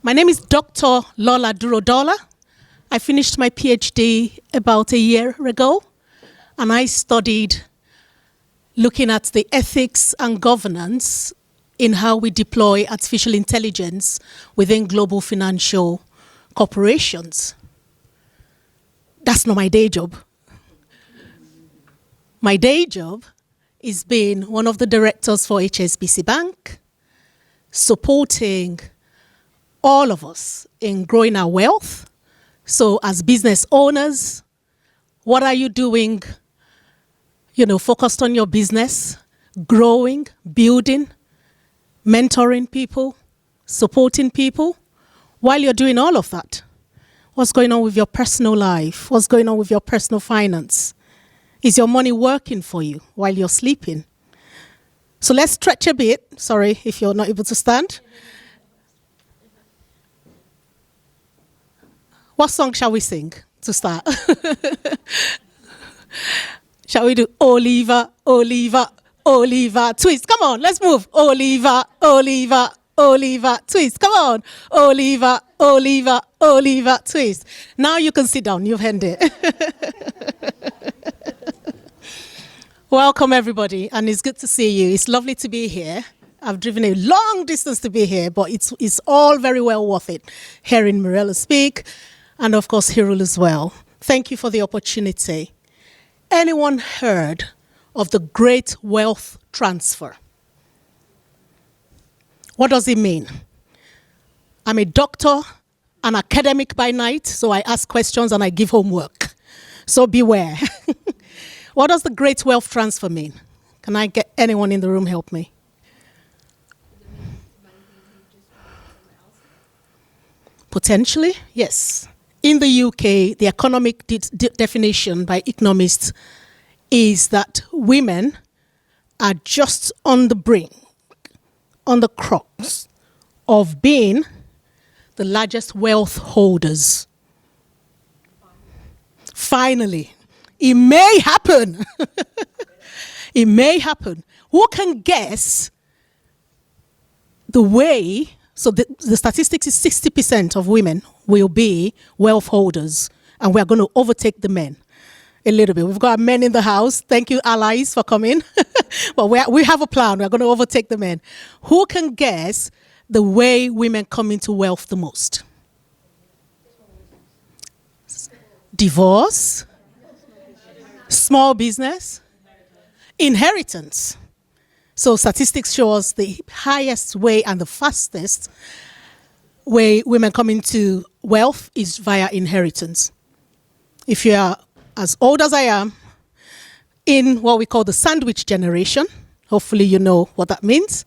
My name is Dr. Lola Durodola. I finished my PhD about a year ago, and I studied looking at the ethics and governance in how we deploy artificial intelligence within global financial corporations. That's not my day job. My day job is being one of the directors for HSBC Bank, supporting all of us in growing our wealth. So as business owners, what are you doing, focused on your business, growing, building, mentoring people, supporting people? While you're doing all of that, what's going on with your personal life? What's going on with your personal finance? Is your money working for you while you're sleeping? So let's stretch a bit. Sorry if you're not able to stand. What song shall we sing to start? Shall we do Oliver, Oliver, Oliver, twist? Come on, let's move. Oliver, Oliver, Oliver, twist. Come on. Oliver, Oliver, Oliver, twist. Now you can sit down. You've ended it. Welcome, everybody, and it's good to see you. It's lovely to be here. I've driven a long distance to be here, but it's all very well worth it. Hearing Mirella speak, and of course, Hirul as well. Thank you for the opportunity. Anyone heard of the Great Wealth Transfer? What does it mean? I'm a doctor, an academic by night, so I ask questions and I give homework. So beware. What does the Great Wealth Transfer mean? Can I get anyone in the room help me? Potentially, yes. In the UK, the economic definition by economists is that women are just on the brink, on the crux of being the largest wealth holders. Finally, it may happen. It may happen. Who can guess the way? So the statistics is 60% of women will be wealth holders, and we're going to overtake the men a little bit. We've got men in the house. Thank you, allies, for coming. But we have a plan. We're going to overtake the men. Who can guess the way women come into wealth the most? Divorce, small business, inheritance. So statistics show us the highest way and the fastest way women come into wealth is via inheritance. If you are as old as I am, in what we call the sandwich generation, hopefully you know what that means,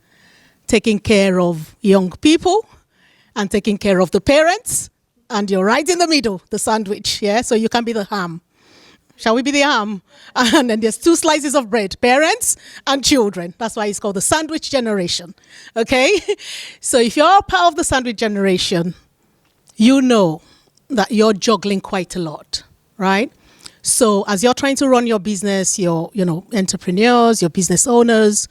taking care of young people and taking care of the parents, and you're right in the middle, the sandwich, yeah? So you can be the ham. Shall we be the ham? And then there's two slices of bread, parents and children. That's why it's called the sandwich generation, okay? So if you're part of the sandwich generation, you know that you're juggling quite a lot, right? So as you're trying to run your business, your entrepreneurs, your business owners,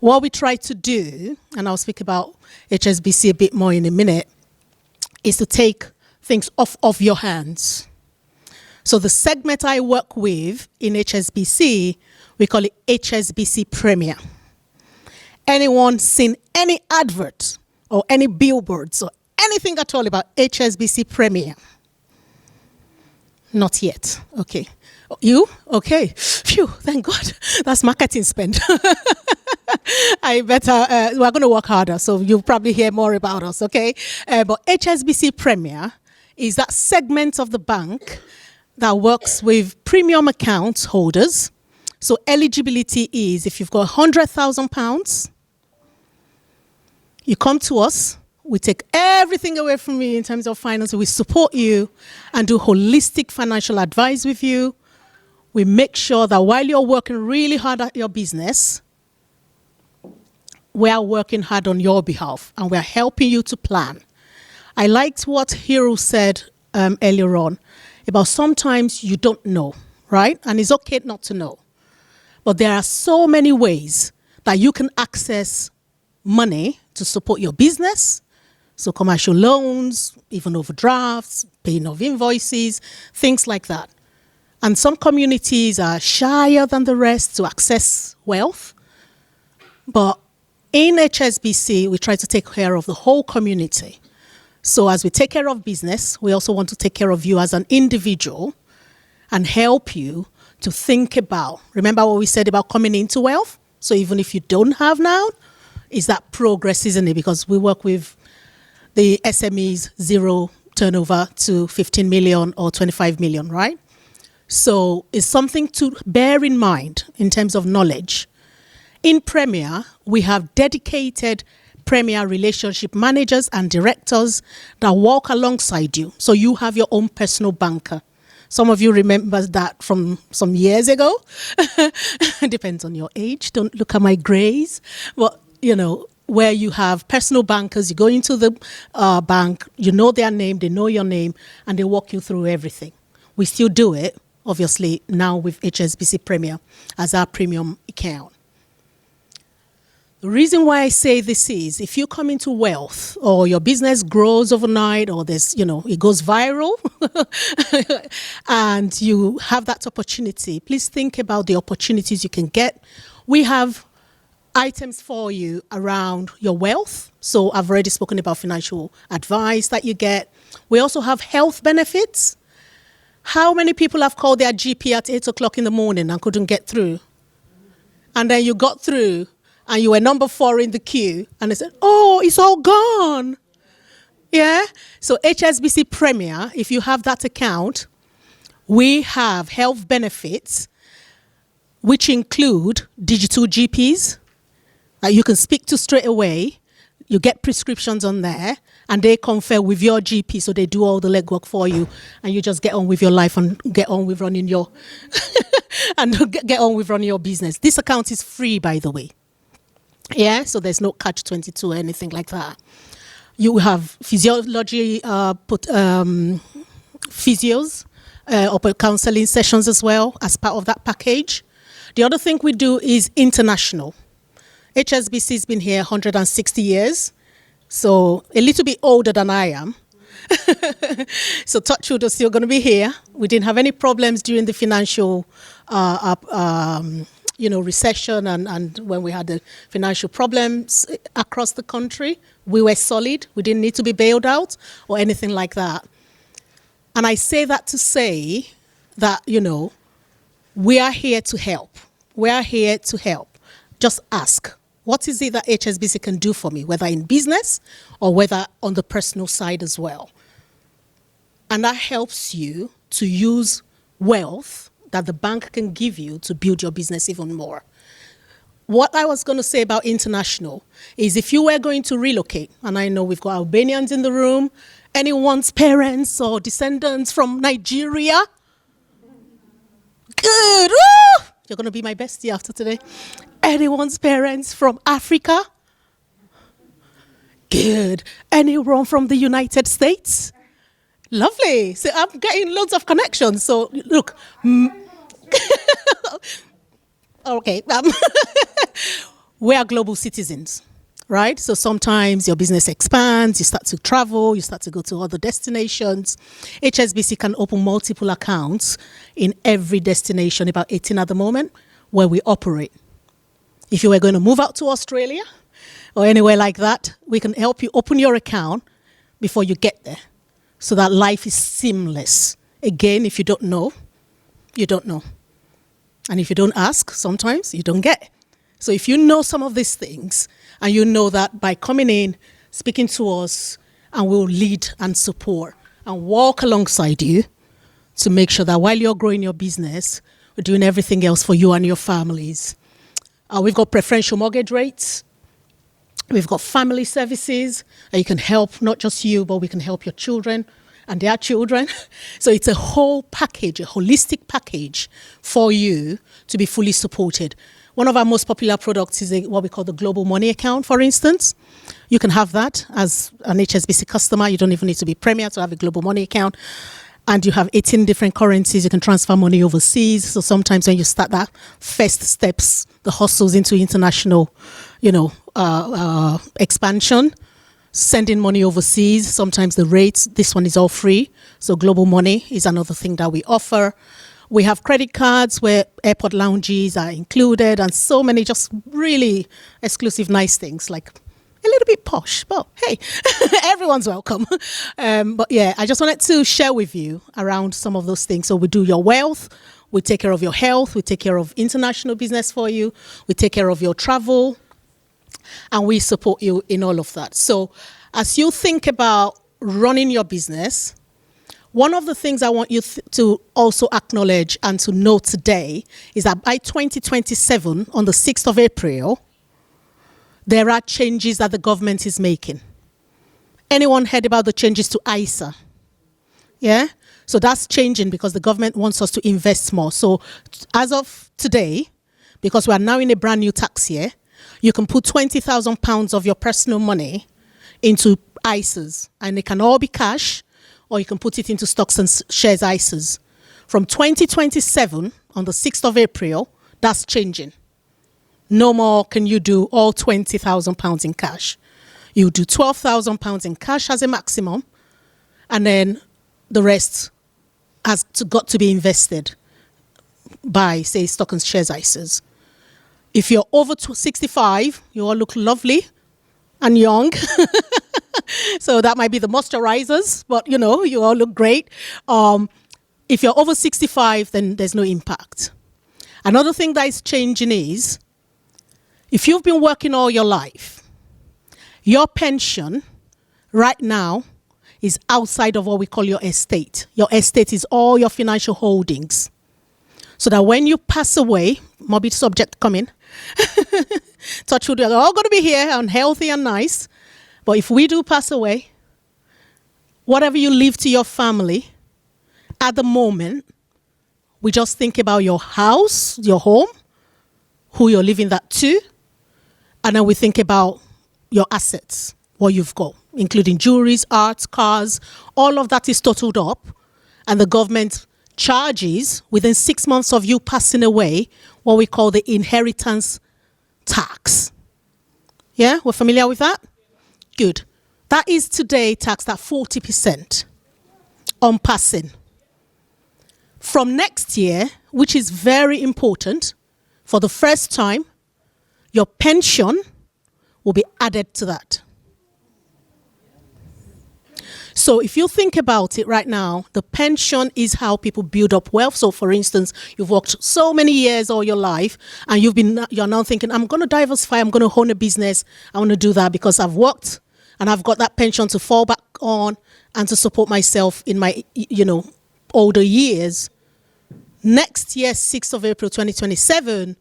what we try to do, and I'll speak about HSBC a bit more in a minute, is to take things off of your hands. So the segment I work with in HSBC, we call it HSBC Premier. Anyone seen any advert or any billboards or anything at all about HSBC Premier? Not yet. Okay. You? Okay. Phew, thank God. That's marketing spend. I better, we're going to work harder, so you'll probably hear more about us, okay? But HSBC Premier is that segment of the bank that works with premium account holders. So eligibility is if you've got £100,000, you come to us, we take everything away from you in terms of finance, we support you and do holistic financial advice with you. We make sure that while you're working really hard at your business, we are working hard on your behalf and we're helping you to plan. I liked what Hiro said earlier on about sometimes you don't know, right? And it's okay not to know. But there are so many ways that you can access money to support your business, So commercial loans, even overdrafts, paying of invoices, things like that. And some communities are shyer than the rest to access wealth. But in HSBC, we try to take care of the whole community. So as we take care of business, we also want to take care of you as an individual and help you to think about, remember what we said about coming into wealth? So even if you don't have now, is that progress, isn't it? Because we work with the SMEs, 0 turnover to 15 million or 25 million, right? So it's something to bear in mind in terms of knowledge. In Premier, we have dedicated Premier relationship managers and directors that walk alongside you. So you have your own personal banker. Some of you remember that from some years ago. Depends on your age. Don't look at my grays. But, where you have personal bankers, you go into the bank, you know their name, they know your name, and they walk you through everything. We still do it, obviously, now with HSBC Premier as our premium account. The reason why I say this is if you come into wealth or your business grows overnight or there's, it goes viral and you have that opportunity, please think about the opportunities you can get. We have items for you around your wealth. So I've already spoken about financial advice that you get. We also have health benefits. How many people have called their GP at 8 o'clock in the morning and couldn't get through? And then you got through and you were number 4 in the queue, and they said, oh, it's all gone. Yeah? So HSBC Premier, if you have that account, we have health benefits, which include digital GPs that you can speak to straight away. You get prescriptions on there, and they confer with your GP, so they do all the legwork for you, and you just get on with your life and get on with running your get on with running your business. This account is free, by the way. Yeah, so there's no catch-22 or anything like that. You have physiology, physios, or counseling sessions as well as part of that package. The other thing we do is international. HSBC has been here 160 years, so a little bit older than I am. So touchwood is still going to be here. We didn't have any problems during the financial recession and when we had the financial problems across the country. We were solid. We didn't need to be bailed out or anything like that. And I say that to say that, we are here to help. We are here to help. Just ask, what is it that HSBC can do for me, whether in business or whether on the personal side as well? And that helps you to use wealth that the bank can give you to build your business even more. What I was going to say about international is if you were going to relocate, and I know we've got Albanians in the room, anyone's parents or descendants from Nigeria, good, woo! You're going to be my bestie after today. Anyone's parents from Africa, good. Anyone from the United States? Lovely. So I'm getting loads of connections. So look, okay, we are global citizens, right? So sometimes your business expands, you start to travel, you start to go to other destinations. HSBC can open multiple accounts in every destination, about 18 at the moment, where we operate. If you were going to move out to Australia or anywhere like that, we can help you open your account before you get there, so that life is seamless. Again, if you don't know, you don't know. And if you don't ask, sometimes you don't get. So if you know some of these things, and you know that by coming in, speaking to us, and we'll lead and support and walk alongside you to make sure that while you're growing your business, we're doing everything else for you and your families. We've got preferential mortgage rates. We've got family services. You can help not just you, but we can help your children and their children. So it's a whole package, a holistic package for you to be fully supported. One of our most popular products is what we call the Global Money Account, for instance. You can have that as an HSBC customer. You don't even need to be Premier to have a Global Money Account. And you have 18 different currencies. You can transfer money overseas. So sometimes when you start that first steps, the hustles into international, expansion, sending money overseas. Sometimes the rates, this one is all free. So global money is another thing that we offer. We have credit cards where airport lounges are included, and so many just really exclusive, nice things, like a little bit posh. But hey, everyone's welcome. But yeah, I just wanted to share with you around some of those things. So we do your wealth, we take care of your health, we take care of international business for you, we take care of your travel, and we support you in all of that. So as you think about running your business, one of the things I want you to also acknowledge and to know today is that by 2027, on the 6th of April, there are changes that the government is making. Anyone heard about the changes to ISA? Yeah? So that's changing because the government wants us to invest more. So as of today, because we are now in a brand new tax year, you can put £20,000 of your personal money into ISAs, and it can all be cash, or you can put it into stocks and shares ISAs. From 2027, on the 6th of April, that's changing. No more can you do all £20,000 in cash. You do £12,000 in cash as a maximum, and then the rest has got to be invested by, say, stock and shares ISAs. If you're over 65, you all look lovely and young. So that might be the moisturizers, but you know, you all look great. If you're over 65, then there's no impact. Another thing that is changing is, if you've been working all your life, your pension right now is outside of what we call your estate. Your estate is all your financial holdings. So that when you pass away, morbid subject coming, touch wood, we're all going to be here and healthy and nice. But if we do pass away, whatever you leave to your family, at the moment, we just think about your house, your home, who you're leaving that to, and then we think about your assets, what you've got, including jewelries, art, cars. All of that is totaled up, and the government charges within 6 months of you passing away what we call the inheritance tax. Yeah, we're familiar with that? Good. That is today taxed at 40% on passing. From next year, which is very important, for the first time, your pension will be added to that. So if you think about it right now, the pension is how people build up wealth. So for instance, you've worked so many years all your life, and you're now thinking, I'm going to diversify, I'm going to own a business, I want to do that because I've worked and I've got that pension to fall back on and to support myself in my, older years. Next year, 6th of April 2027,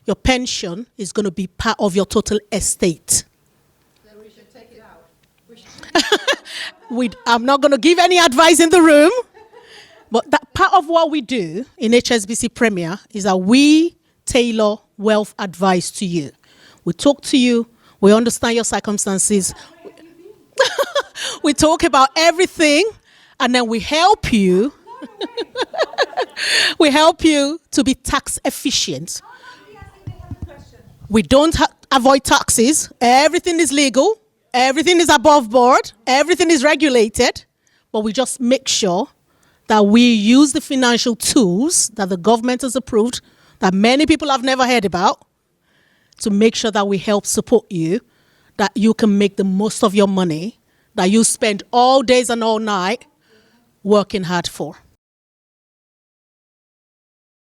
your pension is going to be part of your total estate. Then we should take it out. I'm not going to give any advice in the room, but that part of what we do in HSBC Premier is that we tailor wealth advice to you. We talk to you, we understand your circumstances, we talk about everything, and then we help you. We help you to be tax efficient. We don't avoid taxes. Everything is legal. Everything is above board. Everything is regulated. But we just make sure that we use the financial tools that the government has approved, that many people have never heard about, to make sure that we help support you, that you can make the most of your money, that you spend all days and all night working hard for.